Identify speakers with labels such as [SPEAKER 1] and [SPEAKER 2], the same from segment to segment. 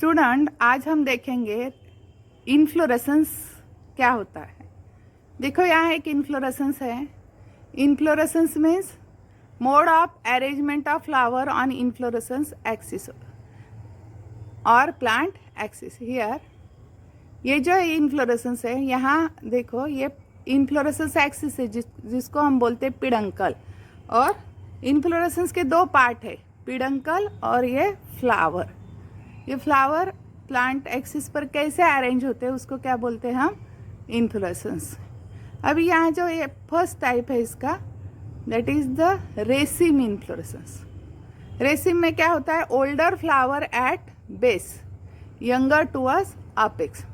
[SPEAKER 1] Student, आज हम देखेंगे इन्फ्लोरेसेंस क्या होता है। देखो यहाँ एक इन्फ्लोरेसेंस है। Inflorescence means mode of arrangement of flower on inflorescence axis और प्लांट एक्सिस। हियर ये जो इन्फ्लोरेसेंस है, यहाँ देखो ये इन्फ्लोरेसेंस एक्सिस है जिसको हम बोलते हैं पिडंकल। और इन्फ्लोरेसेंस के दो पार्ट है, पिडंकल और ये फ्लावर। ये फ्लावर प्लांट एक्सिस पर कैसे अरेंज होते हैं उसको क्या बोलते हैं हम, इन्फ्लोरेसेंस। अभी यहाँ जो ये फर्स्ट टाइप है इसका, that is the raceme inflorescence. Raceme में क्या होता है, older flower at base, younger towards apex.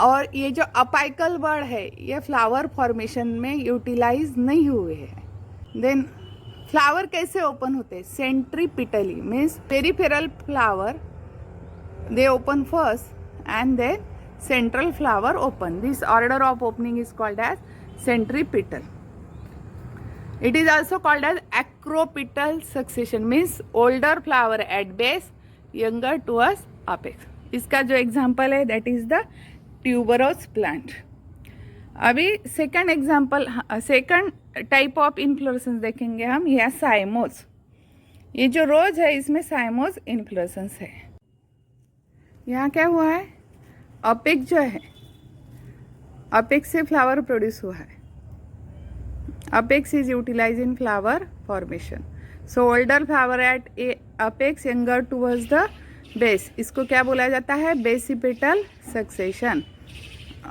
[SPEAKER 1] और ये जो अपाइकल वर्ड है ये फ्लावर फॉर्मेशन में यूटिलाइज नहीं हुए हैं। देन फ्लावर कैसे ओपन होते हैं, centripetally means peripheral flower they open first and then central flower open. This order of opening is called as centripetal. It is also called as acropetal succession, means older flower at base, younger towards apex. इसका जो example है that is the tuberose plant. अभी second example, second type of inflorescence देखेंगे हम, यह साइमोस। ये जो रोज है इसमें साइमोस इन्फ्लोरेसेंस है। यहाँ क्या हुआ है, अपेक्स जो है, अपेक्स से फ्लावर प्रोड्यूस हुआ है। Apex is utilise in flower formation. So older flower at a apex, younger towards the base, इसको क्या बोला जाता है, बेसिपिटल सक्सेशन।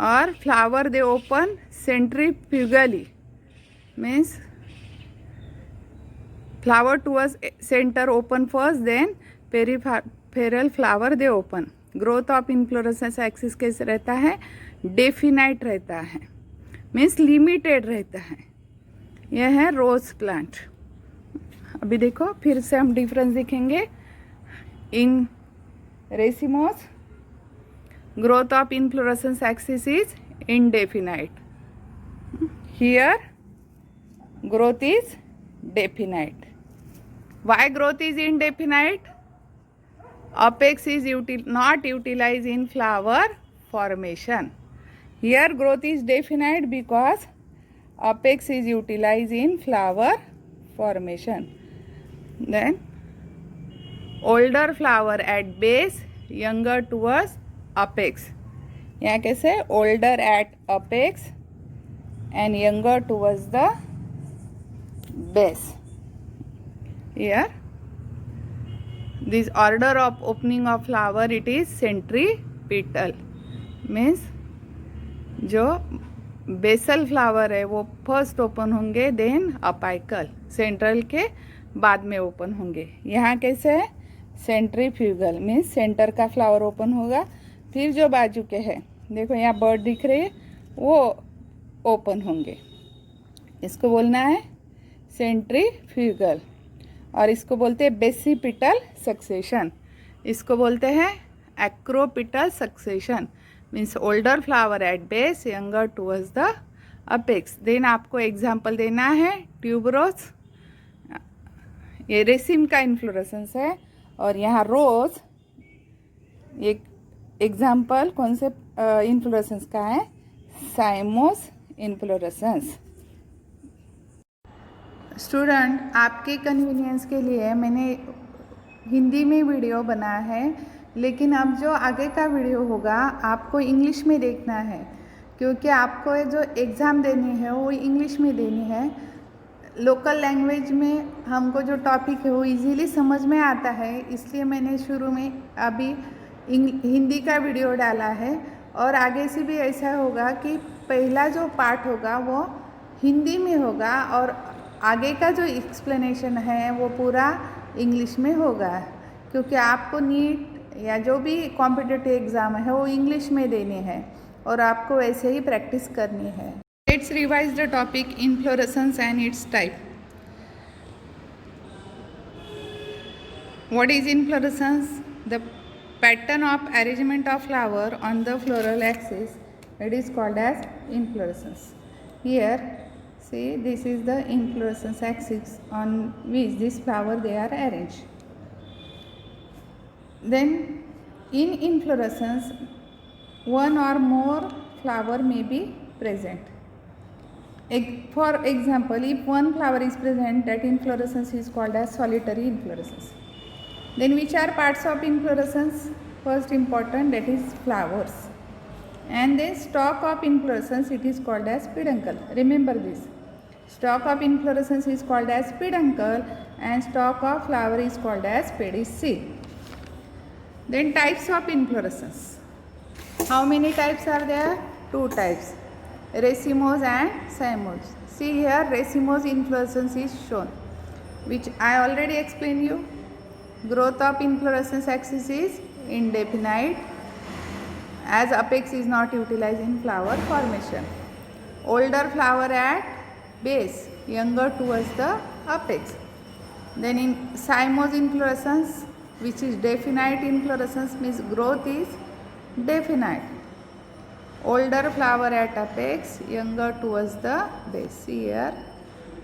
[SPEAKER 1] और flower they open centrifugally, means flower towards centre open first, then peripheral flower they open. Growth of inflorescence axis कैसे रहता है, definite रहता है, मीन्स लिमिटेड रहता है। यह है रोज प्लांट। अभी देखो फिर से हम डिफरेंस देखेंगे। In racemose growth of inflorescence axis is indefinite, here growth is definite. Why growth is indefinite, apex is not utilized in flower formation. Here growth is definite because apex is utilized in flower formation. Then older flower at base, younger towards apex. यहाँ कैसे, older at apex and younger towards the base. Here this order of opening of flower, it is centripetal, means जो basal flower है वो first open होंगे, then apical central के बाद में open होंगे। यहाँ कैसे है, सेंट्रीफ्यूगल, मीन्स सेंटर का फ्लावर ओपन होगा, फिर जो बाजू के हैं, देखो यहाँ बर्ड दिख रही है, वो ओपन होंगे। इसको बोलना है सेंट्रीफ्यूगल। और इसको बोलते हैं बेसिपिटल सक्सेशन, इसको बोलते हैं acropetal succession, means older flower at base, younger towards the apex. Then आपको एग्जाम्पल देना है ट्यूबरोस, ये रेसिम का इन्फ्लोरेसेंस है। और यहाँ रोज एक एग्जाम्पल कौन से इन्फ्लोरेसेंस का है, साइमोस इन्फ्लोरेसेंस। स्टूडेंट, आपके कन्वीनियंस के लिए मैंने हिंदी में वीडियो बनाया है, लेकिन अब जो आगे का वीडियो होगा आपको इंग्लिश में देखना है, क्योंकि आपको जो एग्ज़ाम देनी है वो इंग्लिश में देनी है। लोकल लैंग्वेज में हमको जो टॉपिक है वो इजीली समझ में आता है, इसलिए मैंने शुरू में अभी हिंदी का वीडियो डाला है। और आगे से भी ऐसा होगा कि पहला जो पार्ट होगा वो हिंदी में होगा और आगे का जो एक्सप्लेनेशन है वो पूरा इंग्लिश में होगा, क्योंकि आपको नीट या जो भी कॉम्पिटिटिव एग्ज़ाम है वो इंग्लिश में देने हैं और आपको वैसे ही प्रैक्टिस करनी है। Let's revise the topic inflorescence and its type. What is inflorescence, the pattern of arrangement of flower on the floral axis, it is called as inflorescence. Here see, this is the inflorescence axis on which this flower they are arranged. Then in inflorescence, one or more flower may be present. For example, if one flower is present, that inflorescence is called as solitary inflorescence. Then which are parts of inflorescence? First important, that is flowers. And then stalk of inflorescence, it is called as peduncle. Remember this. Stalk of inflorescence is called as peduncle and stalk of flower is called as pedicel. Then types of inflorescence. How many types are there? Two types, racemose and cymose. See here, racemose inflorescence is shown, which I already explained you. Growth of inflorescence axis is indefinite as apex is not utilized in flower formation. Older flower at base, younger towards the apex. Then in cymose inflorescence, which is definite inflorescence, means growth is definite. Older flower at apex, younger towards the base. See here,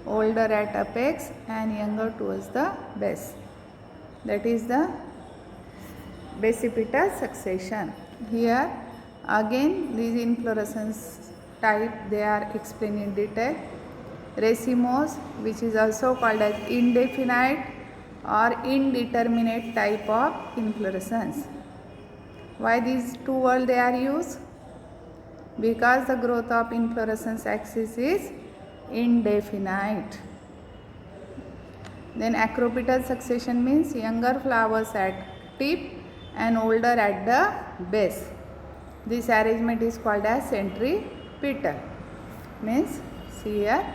[SPEAKER 1] older at apex and younger towards the base. That is the basipetal succession. Here again these inflorescence type they are explained in detail. Racemose, which is also called as indefinite or indeterminate type of inflorescence. Why these two words they are used? Because the growth of inflorescence axis is indefinite. Then acropetal succession means younger flowers at tip and older at the base. This arrangement is called as centripetal. Means see here,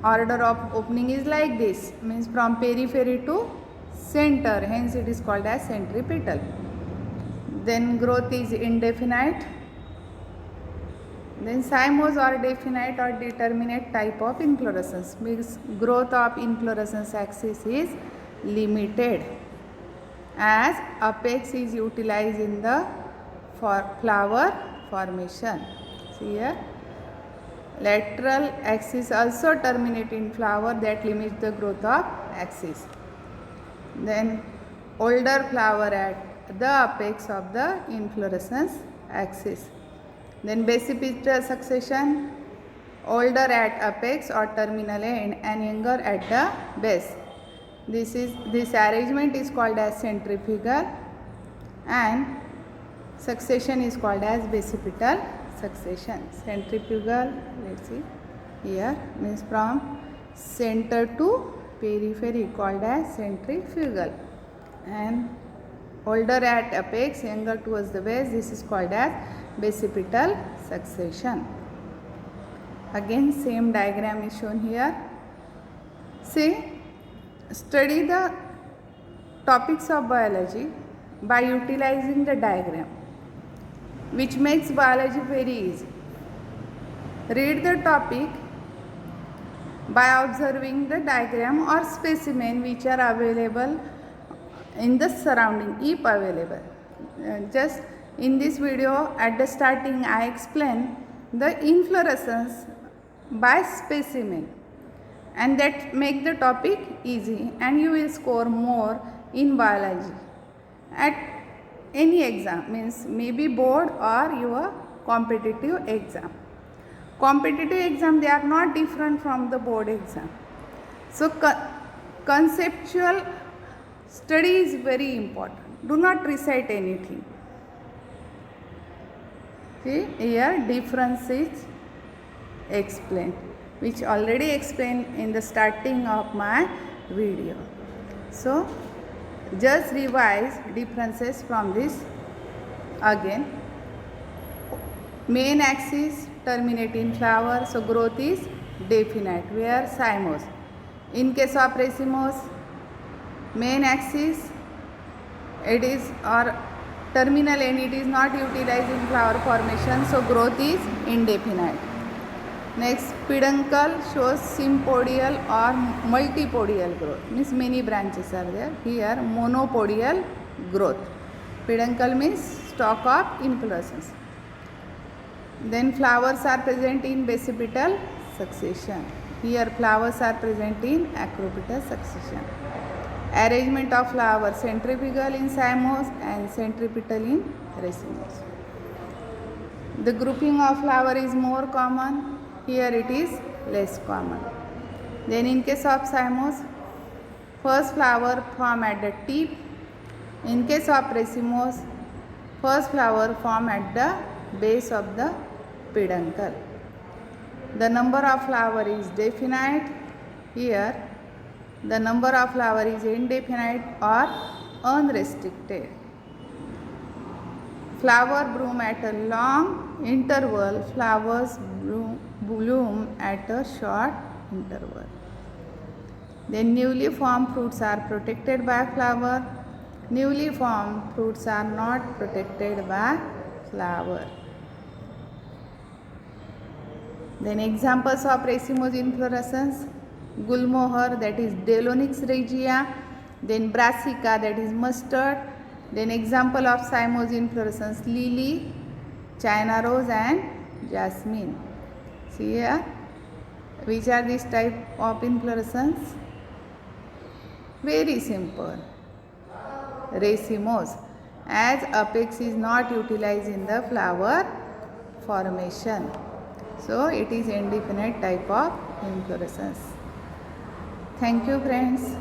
[SPEAKER 1] order of opening is like this, means from periphery to center, hence it is called as centripetal. Then growth is indefinite. Then cymose or definite or determinate type of inflorescence, means growth of inflorescence axis is limited as apex is utilized in the flower formation. See here, lateral axis also terminate in flower, that limits the growth of axis. Then older flower at the apex of the inflorescence axis. Then basipetal succession, older at apex or terminal end and younger at the base. This arrangement is called as centrifugal and succession is called as basipetal succession. Centrifugal, let's see here, means from center to periphery called as centrifugal, and older at apex, younger towards the base, this is called as basipetal succession. Again same diagram is shown here. See, study the topics of biology by utilizing the diagram, which makes biology very easy. Read the topic by observing the diagram or specimen which are available in the surrounding, if available. Just in this video at the starting I explain the inflorescence by specimen, and that make the topic easy and you will score more in biology at any exam, means maybe board or your competitive exam. Competitive exam, they are not different from the board exam. So conceptual study is very important. Do not recite anything. See here, difference is explained, which already explained in the starting of my video. So just revise differences from this again. Main axis terminate in flower, so growth is definite, where cymose. In case of racemose, main axis it is or terminal end, it is not utilized in flower formation, so growth is indefinite. Next, peduncle shows sympodial or multipodial growth, means many branches are there. Here monopodial growth. Peduncle means stalk of inflorescence. Then flowers are present in basipetal succession. Here flowers are present in acropetal succession. Arrangement of flower centrifugal in cymose and centripetal in racemose. The grouping of flower is more common. Here it is less common. Then in case of cymose, first flower form at the tip. In case of racemose, first flower form at the base of the peduncle. The number of flower is definite. Here the number of flower is indefinite or unrestricted. Flower bloom at a long interval, flowers bloom at a short interval. Then newly formed fruits are protected by flower. Newly formed fruits are not protected by flower. Then examples of racemose inflorescence: Gulmohar, that is Delonix regia, then Brassica, that is mustard. Then example of cymose inflorescence: lily, China rose and jasmine. See here, which are these type of inflorescence? Very simple. Racemose, as apex is not utilized in the flower formation. So it is indefinite type of inflorescence. Thank you friends.